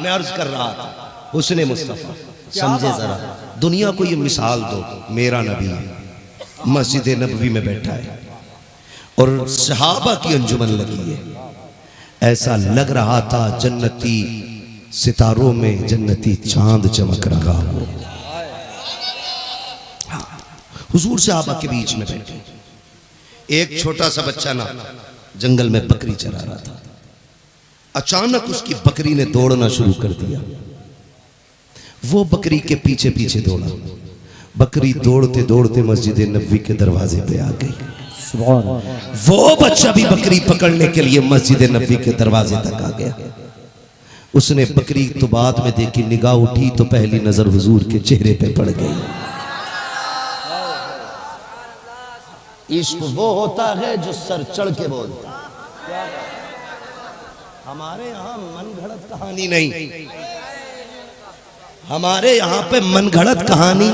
मैं अर्ज कर रहा था हुस्ने मुस्तफा, समझे जरा, दुनिया को ये मिसाल दो, मेरा नबी मस्जिद नबवी में बैठा है और सहाबा की अंजुमन लगी है, ऐसा लग रहा था जन्नती सितारों में जन्नती चांद चमक रहा हो। हुजूर सहाबा के बीच में बैठे, एक छोटा सा बच्चा ना जंगल में बकरी चरा रहा था, अचानक उसकी बकरी ने दौड़ना शुरू कर दिया। वो बकरी के पीछे पीछे दौड़ा, बकरी दौड़ते दौड़ते मस्जिद नबवी के दरवाजे पे आ गई। वो बच्चा भी बकरी पकड़ने के लिए मस्जिद नबवी के दरवाजे तक आ गया। उसने बकरी तो बाद में देखी, निगाह उठी तो पहली नजर हुजूर के चेहरे पे पड़ गई। इश्क वो होता है जो सर चढ़ के बोलता। हमारे यहाँ मनगढ़ंत कहानी नहीं, हमारे यहाँ पे मनगढ़ंत कहानी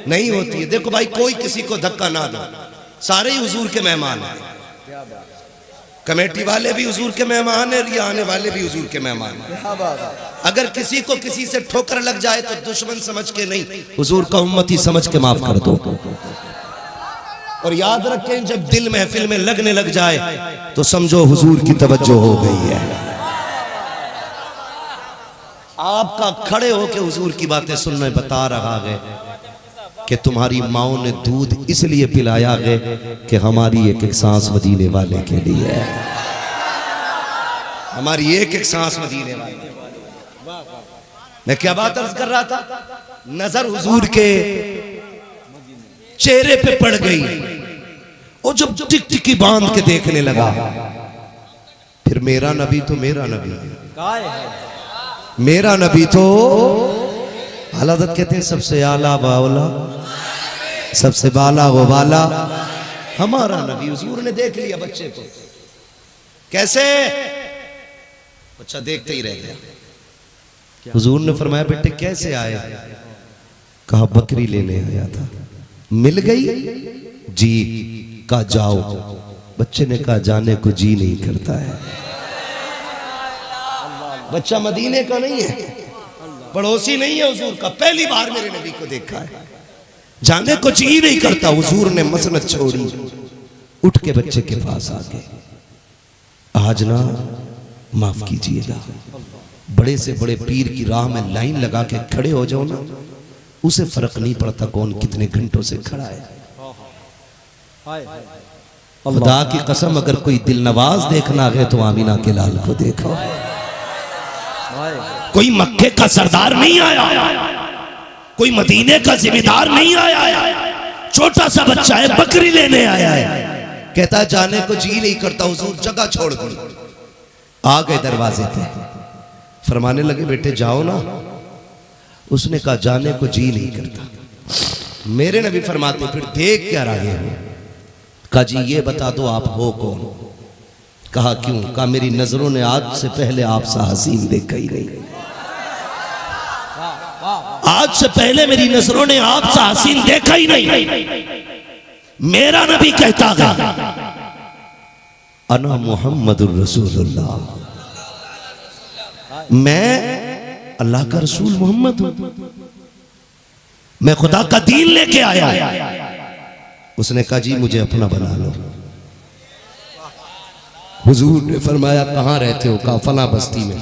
नहीं होती है। देखो भाई, कोई किसी को धक्का ना दो, सारे ही हुजूर के मेहमान हैं, कमेटी वाले भी हुजूर के मेहमान हैं, ये आने वाले भी हुजूर के मेहमान हैं। अगर किसी को किसी से ठोकर लग जाए तो दुश्मन समझ के नहीं, हुजूर का उम्मती समझ के माफ कर दो। और याद रखें, जब दिल महफिल में लगने लग जाए तो समझो हुजूर की तवज्जो हो गई है। आपका खड़े होके हुजूर की बातें सुनने बता रहा है कि तुम्हारी माओ ने दूध इसलिए पिलाया है कि हमारी एक एक सांस मदीने वाले के लिए है, हमारी एक एक सांस मदीने वाले। मैं क्या बात अर्ज कर रहा था, नजर हुजूर के चेहरे पे पड़ गई और जब टिकटिकी बांध के देखने लगा, फिर मेरा नबी तो मेरा नबी, मेरा नबी तो हज़रत कहते हैं सबसे आला बावला, सबसे बाला वो बाला हमारा नबी। हुजूर ने देख लिया बच्चे को, कैसे बच्चा देखते ही रह गया। हुजूर ने फरमाया बेटे कैसे आए? कहा बकरी लेने आया था। मिल गई? जी। कहा जाओ। बच्चे ने कहा जाने को जी नहीं करता है। बच्चा मदीने का नहीं है, पड़ोसी नहीं है हुजूर का, पहली बार मेरे नबी को देखा है, जाने को जी नहीं करता। हुजूर ने मसनद छोड़ी, उठ के बच्चे के पास आ गए। आज ना माफ कीजिएगा, बड़े से बड़े पीर की राह में लाइन लगा के खड़े हो जाओ ना, उसे फर्क नहीं पड़ता कौन कितने घंटों से खड़ा है। खुदा की कसम, अगर कोई दिल नवाज देखना है तो आमीना के लाल को देखो। कोई मक्के का सरदार नहीं आया, कोई मदीने का जिम्मेदार नहीं आया, छोटा सा बच्चा है, बकरी लेने आया है, कहता जाने को जी नहीं करता। हुजूर जगह छोड़ दी, आ गए दरवाजे पे, फरमाने लगे बेटे जाओ ना। उसने कहा जाने को जी नहीं करता। मेरे नबी फरमाते फिर देख क्या रहे हो? कहा जी ये बता दो आप हो कौन? कहा क्यों? कहा मेरी नजरों ने आज से पहले आपसा हसीन देखा ही नहीं, आज से पहले मेरी नजरों ने आपसा हसीन देखा ही नहीं। मेरा नबी कहता है अना मुहम्मदुर रसूलुल्लाह, मैं अल्लाह का रसूल मोहम्मद हूं, मैं खुदा का दीन लेके आया। उसने कहा जी मुझे अपना बना लो। हुजूर ने फरमाया कहाँ रहते हो? कहा फला बस्ती में।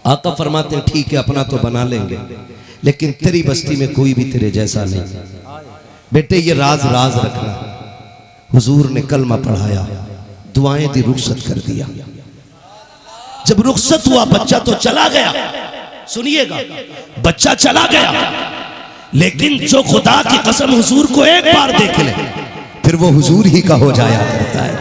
आका फरमाते हैं ठीक है अपना तो बना लेंगे, लेकिन तेरी बस्ती में कोई भी तेरे जैसा नहीं। बेटे ये राज राज रखना। हुजूर ने कलमा पढ़ाया, दुआएं दी, रुखसत कर दिया। जब रुखसत हुआ बच्चा तो चला गया। सुनिएगा, बच्चा चला गया, लेकिन जो खुदा की कसम हुजूर को एक बार देख ले फिर वो हुजूर ही का हो जाया करता है,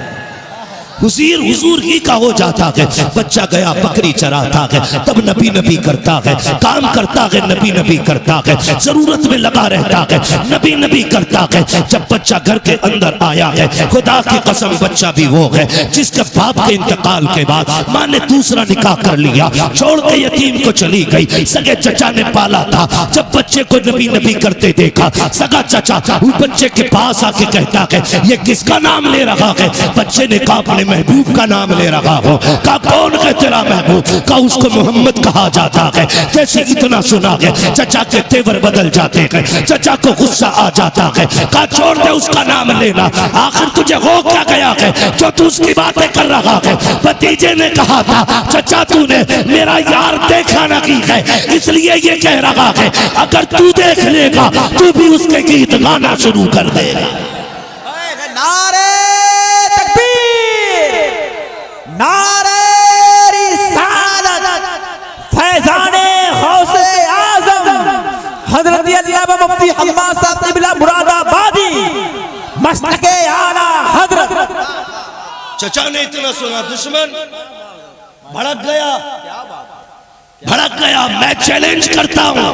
हुजूर ही का हो जाता है। बच्चा गया बकरी चराता है, तब नबी नबी करता है, काम करता है नबी नबी करता है, जरूरत में लगा रहता है नबी नबी करता है। जब बच्चा घर के अंदर आया है, खुदा की कसम बच्चा भी वो है जिसके बाप के इंतकाल के बाद माँ ने दूसरा निकाह कर लिया, छोड़ के यतीम को चली गई, सगे चचा ने पाला था। जब बच्चे को नबी नबी करते देखा, सगा चचा उस बच्चे के पास आके कहता है ये किसका नाम ले रहा है? बच्चे ने कहा अपने महबूब का नाम ले रहा हो। कहा कौन है तेरा महबूब? कहा उसको मोहम्मद कहा जाता है। जैसे इतना सुना है चचा के तेवर बदल जाते हैं, चचा को गुस्सा आ जाता है। कहा छोड़ दे उसका नाम लेना, आखिर तुझे हो क्या गया है जो तू उसकी बातें कर रहा है? भतीजे ने कहा था चचा तूने मेरा यार देखा नहीं है इसलिए ये कह रहा है, अगर तू देख लेगा तू भी उसके गीत गाना शुरू कर देगा। नारे तकबीर, नारे रिसालत, फैजाने गौसे आजम हजरत अल्लामा मुफ्ती हम्माद साहब क़िबला मुरादाबादी मस्तके आला हजरत। चचा ने इतना सुना दुश्मन भड़क गया, भड़क गया। मैं चैलेंज करता हूं,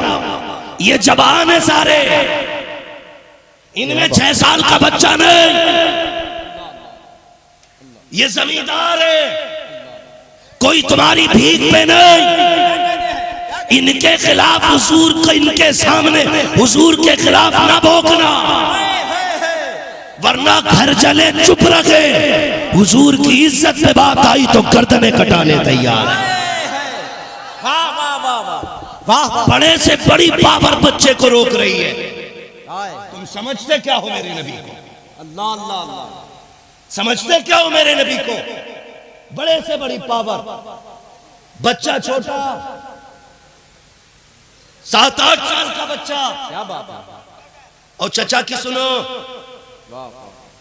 ये जवान है सारे, इनमें 6 साल का बच्चा नहीं, ये जमींदार है, कोई तुम्हारी भीख पे नहीं। इनके खिलाफ हुजूर को, इनके सामने हुजूर के खिलाफ ना भोंकना, वरना घर जले चुप रखे। हुजूर की इज्जत पे बात आई तो गर्दनें कटाने तैयार है। बड़े से बड़ी पावर बच्चे को रोक रही है। तुम समझते क्या हो मेरे नबी को? अल्लाह अल्लाह अल्लाह। समझते क्या हो मेरे नबी को? बड़े से बड़ी पावर, बच्चा छोटा 7-8 साल का बच्चा। क्या बात है। और चचा की सुनो,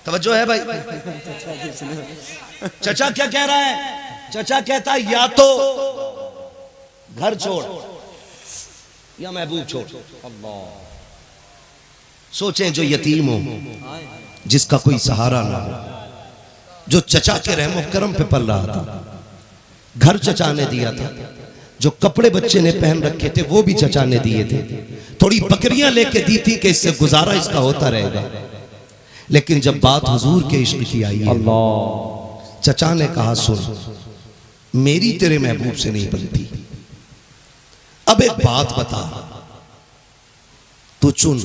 तवज्जो है भाई। चचा क्या कह रहा है? चचा कहता है या तो घर छोड़ या महबूब छोड़। अल्लाह। सोचें जो यतीम हो, जिसका कोई सहारा ना हो, जो चचा के रहमो करम पे पल रहा था, घर चचा ने दिया था, जो कपड़े बच्चे ने पहन रखे थे वो भी चचा ने दिए थे, थोड़ी बकरियां लेके दी थी कि इससे गुजारा इसका होता रहेगा। लेकिन जब बात हुजूर के इश्क की आई है, चचा ने कहा सुन, मेरी तेरे महबूब से नहीं बनती, अब एक बात बता, तू चुन,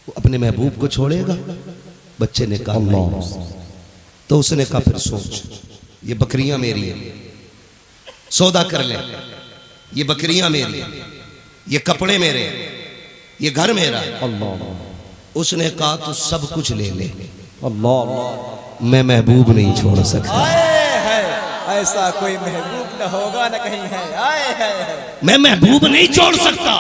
अपने महबूब को छोड़ेगा? बच्चे ने कहा नहीं। तो उसने कहा फिर सोच, ये बकरियां मेरी हैं, सौदा कर ले, ये बकरियां मेरी हैं, ये कपड़े मेरे हैं, ये घर मेरा है। उसने कहा तू सब कुछ ले ले, अल्लाह मैं महबूब नहीं छोड़ सकता। ऐसा कोई महबूब न होगा न कहीं है। आए है। मैं महबूब नहीं छोड़ सकता।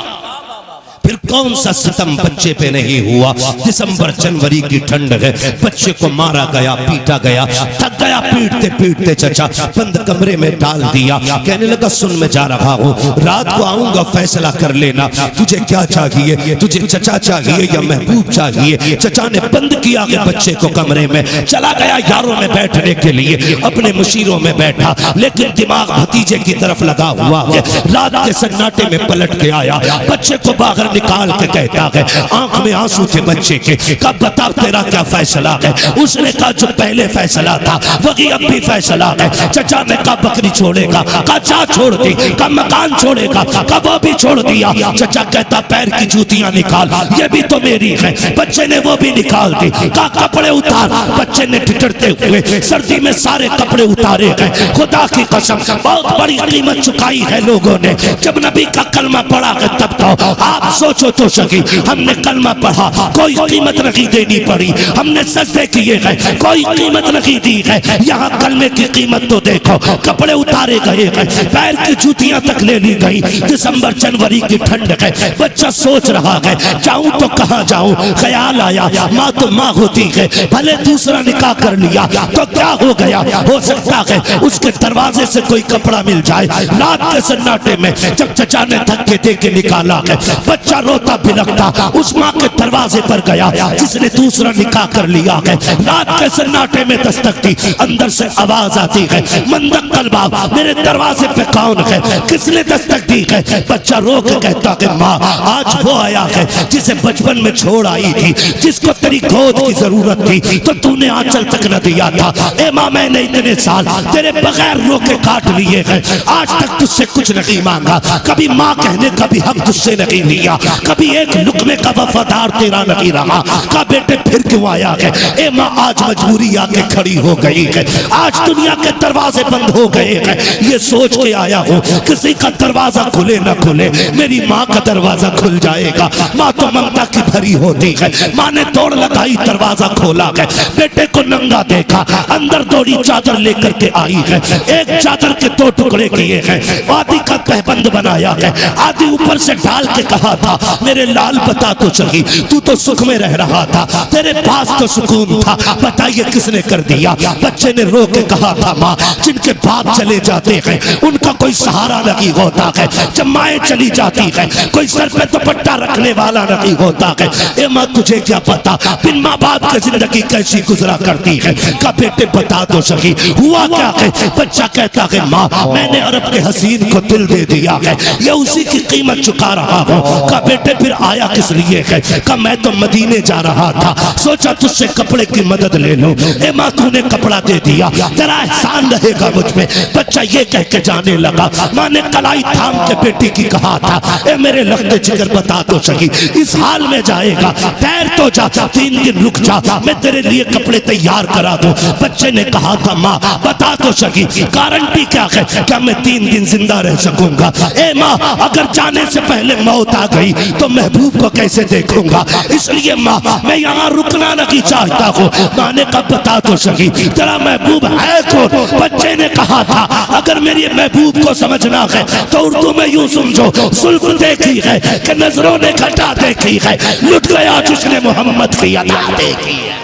फिर कौन सा सितम बच्चे पे नहीं हुआ? दिसंबर जनवरी की ठंड है, बच्चे को मारा गया, पीटा गया, थक गया पीटते पीटते। चचा बंद कमरे में डाल दिया, कहने लगा सुन मैं जा रहा हूँ, रात को आऊंगा, फैसला कर लेना तुझे क्या चाहिए, तुझे चचा चाहिए या महबूब चाहिए। चचा ने बंद किया कि बच्चे को कमरे में, चला गया यारों में बैठने के लिए, अपने मुशीरों में बैठा, लेकिन दिमाग भतीजे की तरफ लगा हुआ है। रात के सन्नाटे में पलट के आया, बच्चे को बाहर निकाल के कहता है, आंख में आंसू थे बच्चे के, कब बता तेरा क्या फैसला है? उसने कहा जो पहले फैसला था वही अब भी फैसला है। चचा ने कहा बकरी छोड़ेगा? कहा जा छोड़ दी। कहा मकान छोड़ेगा? कहा वो भी छोड़ दिया। चचा कहता पैर की जूतियां निकाल, ये भी तो मेरी है। बच्चे ने वो भी निकाल दी। कहा कपड़े उतार। बच्चे ने ठिठुरते हुए सर्दी में सारे कपड़े उतारे गए। खुदा की कसम बहुत बड़ी कीमत चुकाई है लोगों ने जब नबी का कलमा पढ़ा है। तब तो आप सोचो तो सकी, हमने कलमा पढ़ा, कोई कीमत नहीं देनी पड़ी, हमने सजदे किए हैं, कोई कीमत नहीं दी है। यहाँ कलमे की कीमत तो देखो, कपड़े उतारे गए हैं, पैर की जूतियां तक ले ली गई। दिसंबर जनवरी की ठंड है, बच्चा सोच रहा है जाऊं तो कहाँ जाऊं। ख्याल आया माँ तो माँ होती है, भले दूसरा निकाह कर लिया तो क्या हो गया, हो सकता है उसके दरवाजे से कोई कपड़ा मिल जाए। रात के सन्नाटे में जब चचा ने धक्के दे के निकाला है, बच्चा रोता बिलखता उस माँ के दरवाजे पर गया जिसने दूसरा निकाह कर लिया है। रात के सन्नाटे में दस्तक दी, अंदर से आवाज आती है मंदक कलबा, मेरे दरवाजे पे कौन है, किसने दस्तक दी है? बच्चा रो के कहता है माँ आज वो आया है जिसे बचपन में छोड़ आई थी, जिसको तेरी गोद की जरूरत थी तो तूने आंचल तक न दिया था। ए माँ मैंने इतने साल तेरे बगैर रो के काट लिए हैं, आज तक तुझसे कुछ नहीं मांगा, कभी माँ कहने का भी हक तुझसे नहीं लिया, कभी एक लुकमे का वफादार तेरा नहीं रहा। कहा बेटे फिर क्यों आया है? ए माँ आज मजबूरी आके खड़ी हो गई है, आज दुनिया के दरवाजे बंद हो गए हैं, ये सोच के आया हूँ किसी का दरवाजा खुले ना खुले मेरी माँ का दरवाजा खुल जाएगा। माँ तो ममता की भरी होती है। माँ ने दौड़ लगाई, दरवाजा खोला है, बेटे को नंगा देखा, अंदर दौड़ी चादर लेकर के आई है। एक चादर के 2 टुकड़े किए हैं, आधी का तहबंद बनाया है, आधी ऊपर से डाल के कहा था मेरे लाल बता तो सही, तू तो सुख में रह रहा था, तेरे पास तो सुकून था, बताइए किसने कर दिया? बच्चे ने रो के कहा था माँ जिनके बाप चले जाते हैं उनका कोई सहारा नहीं होता है, जब माएँ चली जाती है कोई सर पे दुपट्टा रखने वाला नहीं होता है। ए माँ तुझे क्या पता बिन माँ बाप की जिंदगी कैसी गुजरा करती है? का बेटे बता तो सही हुआ क्या है? बच्चा कहता है माँ मैंने अरब के हसीन को दिल दे दिया है, ये उसी की कीमत चुका रहा हूँ। का बेटे फिर आया किस लिए है? का मैं तो मदीने जा रहा था, सोचा तुझसे कपड़े की मदद ले लो। ए माँ तूने कपड़ा दे दिया, तेरा एहसान रहेगा मुझ पे। बच्चा ये कह के जाने लगा। माँ ने कलाई थाम के बेटी की कहा था ए मेरे लखते जिगर बता तो सही इस हाल में जाएगा, ठहर तो जा, 3 दिन रुक जा, मैं तेरे लिए कपड़े तैयार करा दूं। बच्चे ने कहा था माँ बता तो सही गारंटी क्या है, क्या मैं 3 दिन जिंदा रह सकूंगा? ए माँ अगर जाने से पहले मौत आ गई तो महबूब को कैसे देखूंगा, इसलिए माँ मैं यहाँ रुकना नहीं चाहता हूँ। माँ ने कहा बता तो सही तेरा महबूब है कौन? बच्चे ने कहा था अगर मेरी महबूब को समझना है तो उर्दू में यूं समझो, सुल्फ देखी है कि नजरों ने घटा देखी है, लुट गया जिसने मोहम्मद की अदा देखी है।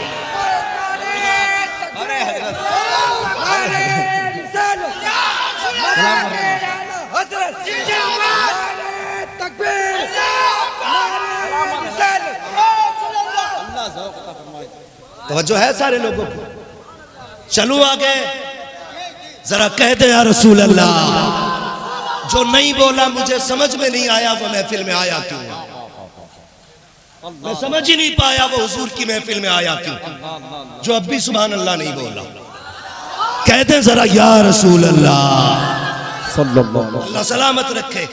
तवज्जो है सारे लोगों को? चलो आगे जरा कह दे या रसूल अल्लाह। जो नहीं बोला मुझे समझ में नहीं आया वो महफिल में आया क्यों? मैं समझ ही नहीं पाया वो हुजूर की महफिल में आया क्यों? जो अब भी सुभान अल्लाह नहीं बोला कह दे जरा या रसूल अल्लाह। अल्लाह सलामत रखे।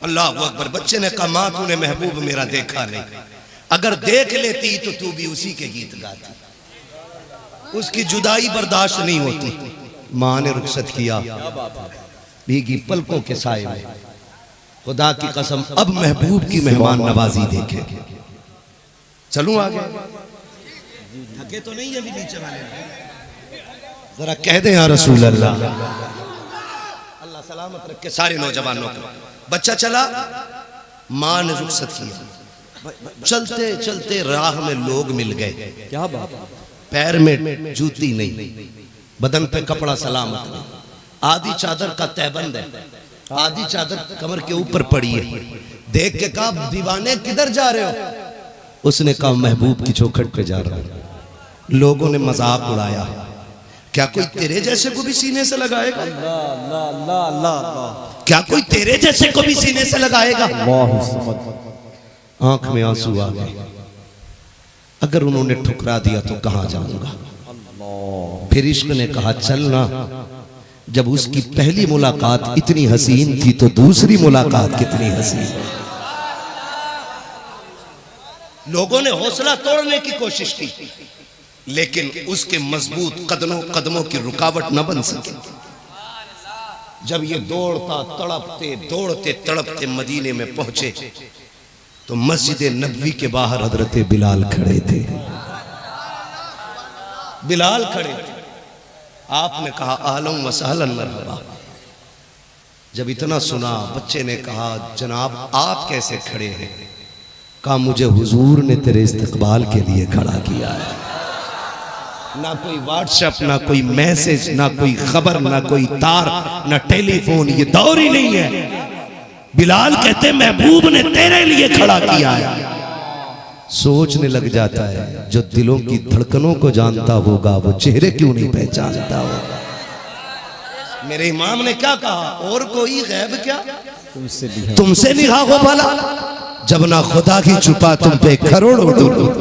अल्लाह अकबर। बच्चे ने कहा माँ तूने महबूब मेरा देखा नहीं, अगर देख लेती तो तू भी उसी के गीत गाती, उसकी जुदाई बर्दाश्त नहीं होती। माँ ने रुखसत किया, भीगी पलकों के साए में, खुदा की कसम अब महबूब की मेहमान नवाजी देखे। चलूं आगे? थके तो नहीं अभी नीचे वाले? जरा कह दे या रसूल अल्लाह। अल्लाह सलामत रखे सारे नौजवानों को। बच्चा चला, माँ ने रुखसत किया। चलते चलते राह में लोग मिल गए। क्या बात? पैर में जूती नहीं, बदन पे कपड़ा सलामत नहीं, आधी चादर का तहबंद है, आधी चादर कमर के ऊपर पड़ी है। देख के कहा दीवाने किधर जा रहे हो? उसने कहा महबूब की चौखट पे जा रहा हूं। लोगों ने मजाक उड़ाया, क्या कोई तेरे जैसे को भी सीने से लगाएगा? क्या कोई तेरे जैसे को भी सीने से लगाएगा? आंख में आंसू आ गए। अगर उन्होंने ठुकरा दिया तो कहां जाऊंगा? फिर इश्क ने कहा चलना। जब उसकी पहली मुलाकात इतनी हसीन थी तो दूसरी मुलाकात कितनी हसीन। लोगों ने हौसला तोड़ने की कोशिश की, लेकिन उसके मजबूत कदमों की रुकावट न बन सकी। जब ये दौड़ते तड़पते मदीने में पहुंचे तो मस्जिद नबवी के बाहर हजरत बिलाल खड़े थे। बिलाल खड़े थे। आपने कहा आहलन व सहलन मरहबा। जब इतना सुना बच्चे ने कहा जनाब आप कैसे खड़े हैं? कहा मुझे हुजूर ने तेरे इस्तकबाल के लिए खड़ा किया है। ना कोई व्हाट्सएप, ना कोई मैसेज, ना कोई खबर, ना कोई तार, ना टेलीफोन, ये दौर ही नहीं है। बिलाल कहते महबूब ने तेरे लिए खड़ा किया है। सोचने लग जाता है जो दिलों की धड़कनों को जानता होगा वो चेहरे क्यों नहीं पहचानता होगा। मेरे इमाम ने क्या कहा? और कोई गैब क्या तुमसे निगाह हो भला, जब ना खुदा की छुपा तुम पे करोड़ों दुरूद।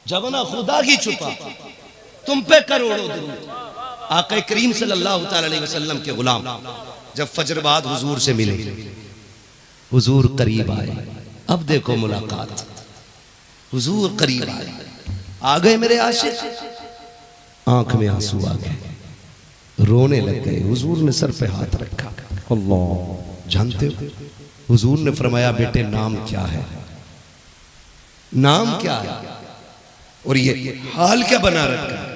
जब ना खुदा की छुपा तुम पे करोड़ों दुरूद। आका करीम सल्लल्लाहु अलैहि वसल्लम के गुलाम जब फजर बाद हुजूर से मिले हुजूर करीब आए। अब देखो मुलाकात, हुजूर करीब आए, आ गए मेरे आशिक, आंख में आंसू आ गए, रोने लग गए। हुजूर ने सर पे हाथ रखा। अल्लाह, जानते हो हुजूर ने फरमाया बेटे नाम क्या है, नाम क्या है, और ये हाल क्या बना रखा है।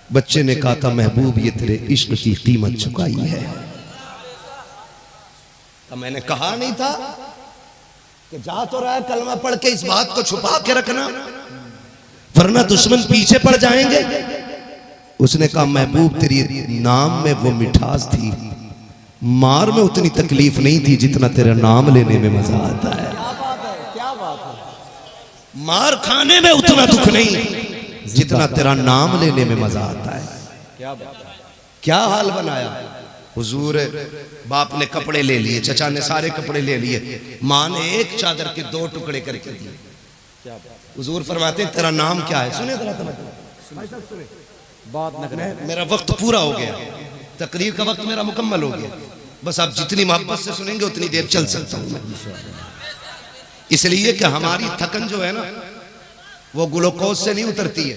बच्चे ने कहा था महबूब ये तेरे इश्क की कीमत चुकाई है। तो मैंने कहा नहीं था कि जा तो रहा है कलमा पढ़ के इस बात को छुपा के रखना वरना दुश्मन पीछे पड़ जाएंगे। उसने कहा महबूब तेरी नाम में वो मिठास थी, मार में उतनी तकलीफ नहीं थी जितना तेरा नाम लेने में मजा आता है। क्या बात है, क्या बात है। मार खाने में उतना दुख नहीं जितना तेरा नाम लेने में मजा आता है। क्या बात है। क्या हाल बनाया। हुजूर बाप ने कपड़े ले लिए, चचा ने सारे कपड़े ले लिए, माँ ने एक चादर के 2 टुकड़े करके दिए। हुजूर फरमाते तेरा नाम क्या है। सुने जरा बात न करें। मेरा वक्त पूरा हो गया, तकरीर का वक्त मेरा मुकम्मल हो गया, बस आप जितनी मोहब्बत से सुनेंगे उतनी देर चल सकता हूं मैं। इसलिए कि हमारी थकन जो है ना वो ग्लूकोज से नहीं उतरती है,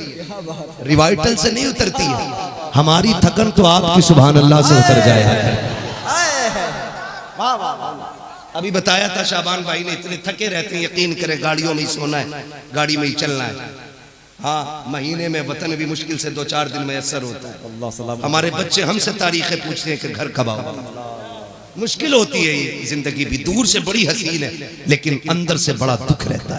रिवाइटल से नहीं उतरती है। हमारी थकन तो आपकी सुभान अल्लाह से उतर जाए। वाह वाह वाह। अभी बताया था शाबान भाई ने, इतने थके रहते हैं, यकीन करें गाड़ियों में ही सोना है, गाड़ी में ही चलना है। हाँ, महीने में वतन भी मुश्किल से 2-4 दिन में असर होता है। हमारे बच्चे हमसे तारीखें पूछते हैं कि घर कब आओगे। मुश्किल होती है ये जिंदगी भी, दूर से बड़ी हसीन है लेकिन अंदर से बड़ा दुख रहता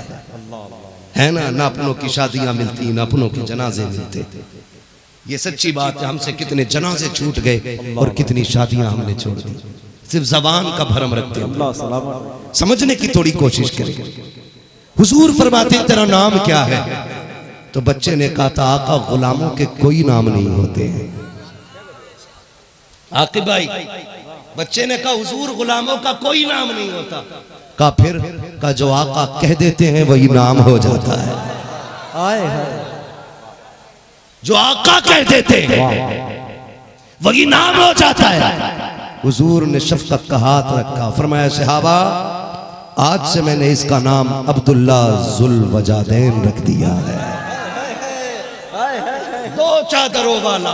है ना। ना अपनों की शादियां मिलती, ना अपनों के जनाजे मिलते। ये सच्ची बात है। हमसे कितने जनाजे छूट गए और कितनी शादियां हमने छोड़ दी, सिर्फ जबान का भरम रखते हैं। समझने की थोड़ी कोशिश करें। हुजूर फरमाते तेरा नाम क्या है। तो बच्चे ने कहा था आका गुलामों के कोई नाम नहीं होते हैं। आकिब भाई, बच्चे ने कहा हुजूर गुलामों का कोई नाम नहीं होता। का फिर का जो आका कह देते हैं वही नाम हो जाता है। आए है। जो आका कह देते हैं वही नाम हो जाता है। हुजूर ने शफकत का हाथ रखा, फरमाया सहाबा आज से मैंने इसका नाम अब्दुल्ला जुल वजादैन रख दिया है। 2 चादरों वाला,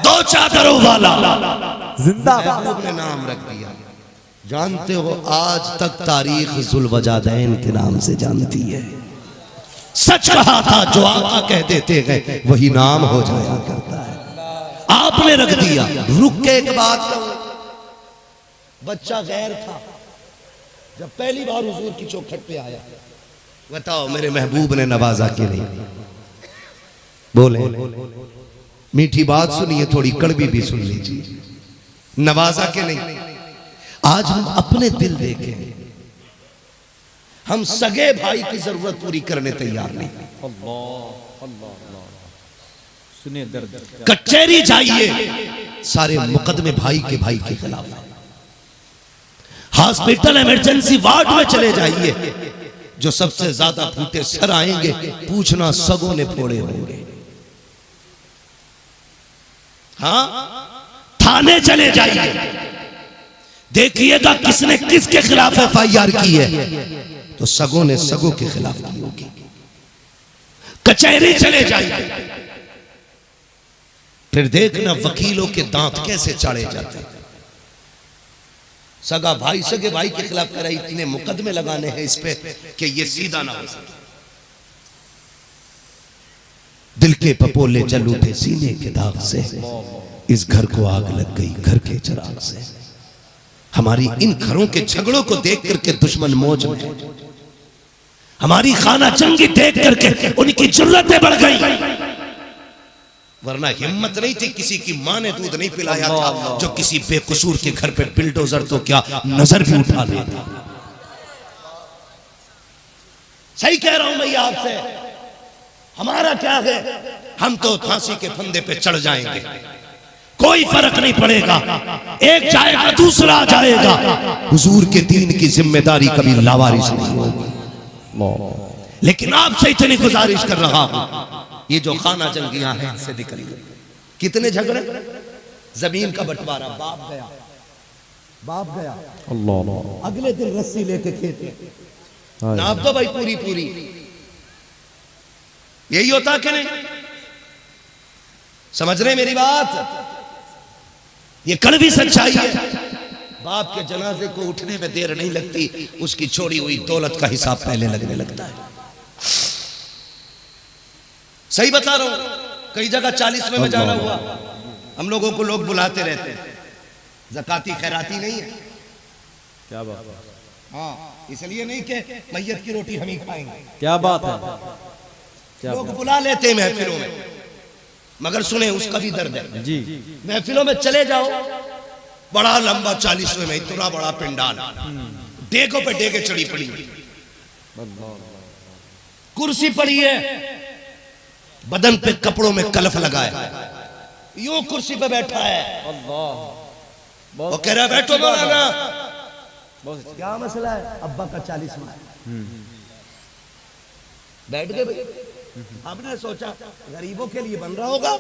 2 चादरों वाला जिंदाबाद ने नाम रख दिया। जानते हो आज तक तारीख जुल वजादैन के नाम से जानती है। सच कहा था, जो आका कह देते हैं वही नाम हो जाया करता है। आपने रख दिया। रुक के एक बात कहूं, बच्चा गैर था जब पहली बार हुजूर की चौखट पे आया। बताओ मेरे महबूब ने नवाजा के नहीं। बोले मीठी बात सुनिए, थोड़ी कड़वी भी सुन लीजिए। नवाजा के नहीं। आज हम अपने दिल देखें, हम सगे भाई की जरूरत पूरी करने तैयार नहीं। सुनिए दर्द। कचहरी जाइए, सारे मुकदमे भाई के खिलाफ। हॉस्पिटल इमरजेंसी वार्ड में चले जाइए, जो सबसे ज्यादा फूटे सर आएंगे, पूछना सगों ने फोड़े होंगे। हाँ, थाने चले जाइए, देखिएगा किसने किसके खिलाफ FIR की है तो सगों ने सगों के खिलाफ की होगी। कचहरी चले जाइए, फिर देखना वकीलों के दांत कैसे चाड़े जाते हैं। सगा भाई सगे भाई के खिलाफ कह रहा है, इतने मुकदमे लगाने हैं इस पे कि ये सीधा ना हो सके। दिल के पपोले जल उठे सीने के दाग से, इस घर को आग लग गई घर के चिराग से। हमारी इन घरों के झगड़ों को देख करके दुश्मन मौज में, हमारी खाना जंगी देख करके उनकी जरूरतें बढ़ गई। वरना हिम्मत नहीं थी, किसी की मां ने दूध नहीं पिलाया था जो किसी बेकसूर के घर पे बिल्डोजर तो क्या नजर भी उठा लेता। सही कह रहा हूं मैं आपसे, हमारा क्या है, हम तो फांसी के फंदे पे चढ़ जाएंगे, कोई फर्क नहीं पड़ेगा, एक जाएगा दूसरा आ जाएगा। हुजूर के दीन की जिम्मेदारी कभी लावारिस नहीं होगी। लेकिन आपसे इतनी गुजारिश कर रहा हूं, ये जो खाना जंगियां हैं इससे निकल गए। कितने झगड़े, जमीन का बंटवारा, बाप गया बाप गया, अल्लाह अगले दिन रस्सी लेके खेत में नाप दो भाई पूरी पूरी। यही होता कि नहीं? समझ रहे मेरी बात? ये कड़वी सच्चाई है। बाप के जनाजे को उठने में देर नहीं लगती, उसकी छोड़ी हुई दौलत का हिसाब पहले लगने लगता है। सही बता रहा हूं। कई जगह 40वें में जाना हुआ, हम लोगों को लोग बुलाते रहते हैं, ज़काती खैराती नहीं है। क्या बात है? हाँ, इसलिए नहीं कि मैयत की रोटी हम ही खाएंगे। क्या बात है? लोग बुला लेते हैं महफिलों में, मगर सुने उसका भी दर्द है जी। महफिलों में चले जाओ, बड़ा लंबा 40वें में इतना बड़ा पिंडाल, डेगों पे डेगे चढ़ी पड़ी, कुर्सी पड़ी है, बदन पे कपड़ों में कलफ लगाए, यूं कुर्सी पे बैठा है। वो कह रहा है बैठो मौलाना। क्या मसला है? अब्बा का 40वां है। बैठ गए भाई। आपने सोचा गरीबों के लिए बन रहा होगा,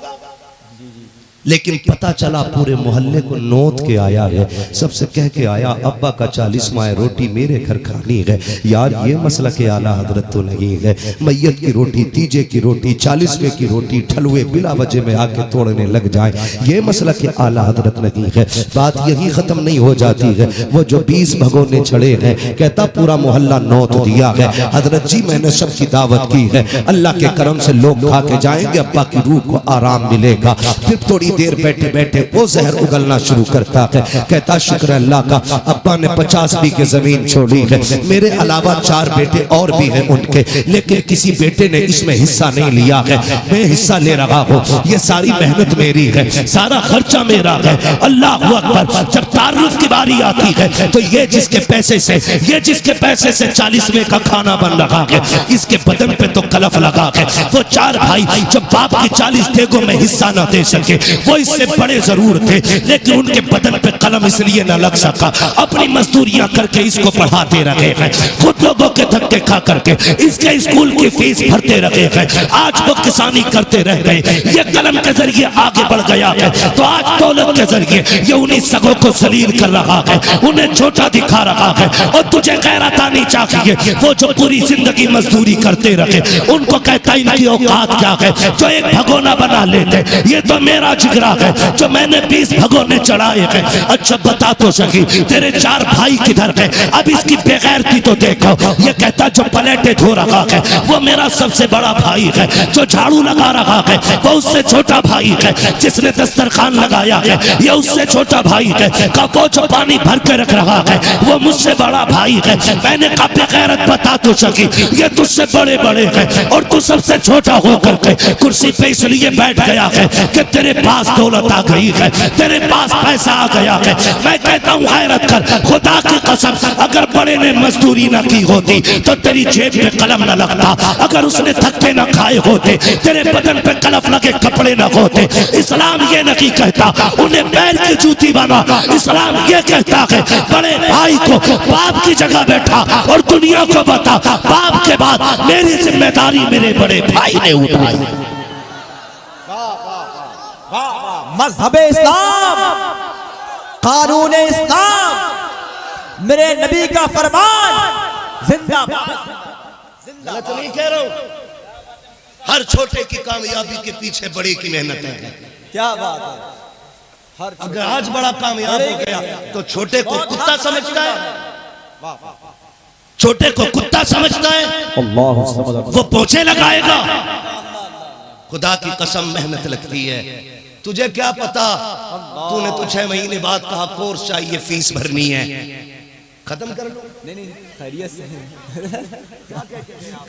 लेकिन पता चला पूरे मोहल्ले को नोट के आया है, सबसे कह के आया अब्बा का 40वां रोटी मेरे घर खानी है। यार ये मसला के आला हजरत तो नहीं है, मैयत की रोटी, तीजे की रोटी, 40वें की रोटी ठलुए बिला वजह में आके तोड़ने लग जाए, ये मसला के आला हजरत नहीं है। बात यही खत्म नहीं हो जाती है। वो जो 20 भगोने चढ़े हैं, कहता पूरा मोहल्ला नोट दिया है। हजरत जी मैंने सबकी दावत की है, अल्लाह के करम से लोग खा के जाएंगे, अब्बा की रूह को आराम मिलेगा। फिर थोड़ी देर बैठे बैठे वो जहर उगलना शुरू करता है, कहता शुक्र अल्लाह का अब्बा ने 50 बीघे जमीन छोड़ी है, मेरे अलावा 4 बेटे और भी हैं उनके, लेकिन किसी बेटे ने इसमें हिस्सा नहीं लिया है, मैं हिस्सा ले रहा हूँ, ये सारी मेहनत मेरी है, सारा खर्चा मेरा है। अल्लाह अकबर। जब तारुफ की बारी आती है तो ये जिसके पैसे से 40वें का खाना बन रहा है, इसके बदन पे तो कलफ लगा है। वो 4 भाई जब बाप की 40 देगों में हिस्सा न दे सके, वो इससे बड़े जरूर थे, लेकिन उनके बदन पे कलम इसलिए न लग सका, अपनी मजदूरियां करके इसको पढ़ाते रहे हैं, खुद लोगों के धक्के खा करके इसके स्कूल की फीस भरते रहे हैं, आज वो किसानी करते रह गए, ये कलम के जरिए आगे बढ़ गया है, तो आज दौलत के जरिए ये उन्हीं सगों को जलील कर रहा है, उन्हें छोटा दिखा रहा है। और तुझे गैरत आनी चाहिए, वो जो पूरी जिंदगी मजदूरी करते रहे, उनको कहता इनकी औकात क्या है, जो एक भगोना बना लेते, ये तो मेरा जिगरा है, जो मैंने 20 भगोने चढ़ाए हैं। अच्छा बता तो सकी तेरे 4 भाई किधर है? अब इसकी बेगैरती तो देखो। ये कहता जो प्लेटें धो रहा है वो मेरा सबसे बड़ा भाई है, जो झाड़ू लगा रहा है वो उससे छोटा भाई है, जिसने दस्तरखान लगाया है ये उससे छोटा भाई है, वो जो पानी भर के रख रहा है वो मुझसे बड़ा भाई है। मैंने कहा बेगैरत बता तो सकी, ये तुझसे बड़े बड़े हैं और तू सबसे छोटा होकर के कुर्सी पे इसलिए बैठ गया है कि तेरे पास दौलत आ गई है, तेरे पास पैसा आ गया है। मैं कहता हूँ गैरत कर, खुदा की कसम अगर बड़े ने मजदूरी न की होती तो तेरी जेब में कलम न लगता, अगर उसने धक्के न खाए होते, तेरे बदन पे कलफ लगे कपड़े न होते। इस्लाम ये नहीं कहता उन्हें पैर की जूती बना, इस्लाम ये कहता है बड़े भाई को बाप की जगह बैठा और दुनिया को बता बाप के बाद मेरी जिम्मेदारी मेरे बड़े भाई ने उठाई। मज़हब इस्लाम, कानून इस्लाम, मेरे नबी का फरमान जिंदाबाद। गलत नहीं कह रहा हूं, हर छोटे की कामयाबी के पीछे बड़े की मेहनत है। क्या बात है? हर अगर आज बड़ा कामयाब हो गया तो छोटे को कुत्ता समझता है, छोटे को कुत्ता समझता है, वो पोछे लगाएगा। खुदा की कसम मेहनत लगती है। तुझे क्या पता, तूने तो 6 महीने बाद कहा कोर्स चाहिए, फीस भरनी है, खत्म कर लो। नहीं खैरियत से,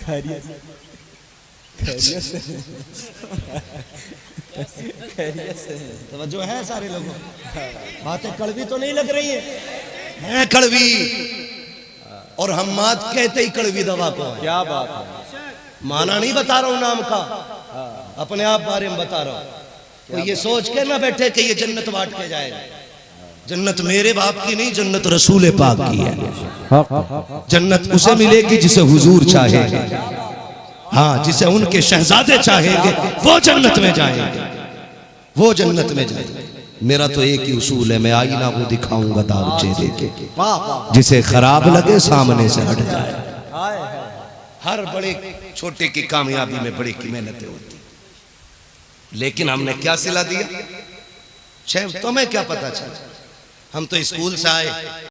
खैरियत से तवज्जो है सारे लोगों, बातें कड़वी तो नहीं लग रही है कड़वी, और हम मात कहते ही कड़वी दवा को। क्या बात है? माना नहीं बता रहा हूं नाम का, अपने आप बारे में बता रहा हूं। तो ये सोच के ना बैठे कि ये जन्नत बांट के जाएगा। जन्नत मेरे बाप की नहीं, जन्नत रसूल पाक की है। जन्नत उसे मिलेगी जिसे हुजूर चाहेंगे, हाँ जिसे उनके शहजादे चाहेंगे वो जन्नत में जाएंगे, वो जन्नत में जाएंगे। मेरा तो एक ही उसूल है, मैं आईना को दिखाऊंगा दारू चेहरे के, वाह वाह, जिसे खराब लगे सामने से हट जाए। हाय हाय, हर बड़े छोटे की कामयाबी में बड़े की मेहनतें होती, लेकिन हमने क्या सिला दिया? तुम्हें क्या पता चला? हम तो स्कूल से आए,